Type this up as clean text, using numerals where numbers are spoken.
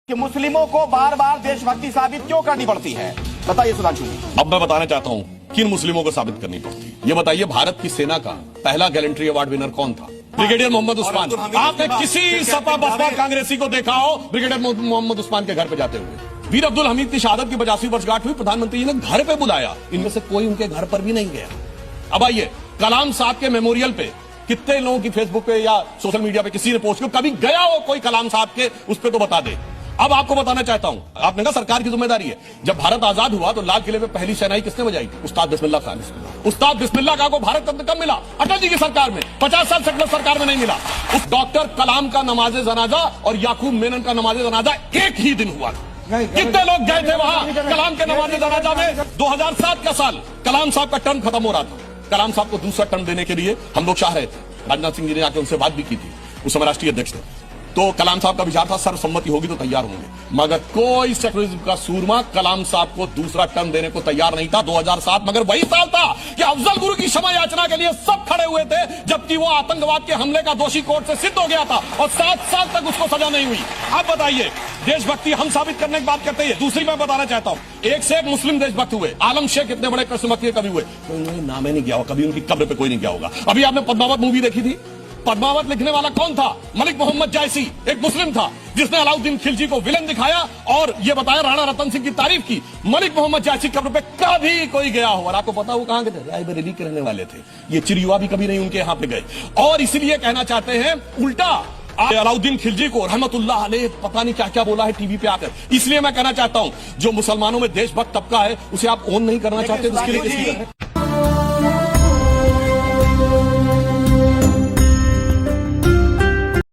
कि मुस्लिमों को बार बार देशभक्ति साबित क्यों करनी पड़ती है, बताइए सुधांशु जी। अब मैं बताना चाहता हूँ किन मुस्लिमों को साबित करनी पड़ती है। ये बताइए, भारत की सेना का पहला गैलेंट्री अवार्ड विनर कौन था? ब्रिगेडियर मोहम्मद उस्मान। आपने किसी सपा बसपा कांग्रेसी को देखा हो ब्रिगेडियर मोहम्मद उस्मान के घर पे जाते हुए? वीर अब्दुल हमीद की शहादत की 85वीं वर्षगांठ हुई, प्रधानमंत्री जी ने घर पे बुलाया, इनमें से कोई उनके घर पर भी नहीं गया। अब आइए, कलाम साहब के मेमोरियल पे कितने लोगों की फेसबुक पे या सोशल मीडिया पे किसी ने पोस्ट किया, कभी गया हो कोई कलाम साहब के, उस पर तो बता दे। अब आपको बताना चाहता हूं, आपने कहा सरकार की जिम्मेदारी है। जब भारत आजाद हुआ तो लाल किले पे पहली शहनाई किसने बजाई? उस्ताद बिस्मिल्लाह खान। उस्ताद बिस्मिल्लाह खान को भारत रत्न कब मिला? अटल जी की सरकार में। 50 साल सेकुलर सरकार में नहीं मिला। उस डॉक्टर कलाम का नमाज जनाजा और याकूब मेनन का नमाज जनाजा एक ही दिन हुआ। कितने लोग गए थे वहां कलाम के नमाज जनाजा में? 2007 का साल, कलाम साहब का टर्म खत्म हो रहा था। कलाम साहब को दूसरा टर्म देने के लिए हम लोग चाह रहे थे। राजनाथ सिंह जी ने आकर उनसे बात भी की थी, उस समय राष्ट्रीय अध्यक्ष थे। तो कलाम साहब का विचार था सर्वसम्मति होगी तो तैयार होंगे, मगर कोई सेकुलरिज्म का सूरमा कलाम साहब को दूसरा टर्म देने को तैयार नहीं था। 2007 मगर वही साल था कि अफजल गुरु की क्षमा याचना के लिए सब खड़े हुए थे, जबकि वो आतंकवाद के हमले का दोषी कोर्ट से सिद्ध हो गया था और 7 साल तक उसको सजा नहीं हुई। अब बताइए, देशभक्ति हम साबित करने की बात करते हैं। दूसरी मैं बताना चाहता हूं, एक से एक मुस्लिम देशभक्त हुए। आलम शेख इतने बड़े कृष्णभक्त कभी हुए, तो उन्होंने नाम ही नहीं किया होगा, कभी उनकी कब्र पे कोई नहीं गया होगा। अभी आपने पद्मावत मूवी देखी थी? पद्मावत लिखने वाला कौन था? मलिक मोहम्मद जायसी, एक मुस्लिम था, जिसने अलाउद्दीन खिलजी को विलन दिखाया और ये बताया राणा रतन सिंह की तारीफ की। मलिक मोहम्मद जायसी कब्र पे कभी कोई गया हो? और आपको पता वो कहां के थे? रायबरेली के रहने वाले थे। ये चिरयुवा भी कभी नहीं उनके यहां पे गए। और इसलिए कहना चाहते हैं उल्टा अलाउद्दीन खिलजी को रहमतुल्लाह अलैह पता नहीं क्या क्या बोला है टीवी पे आकर। इसलिए मैं कहना चाहता हूं, जो मुसलमानों में देशभक्त तबका है उसे आप ओन नहीं करना चाहते, उसके लिए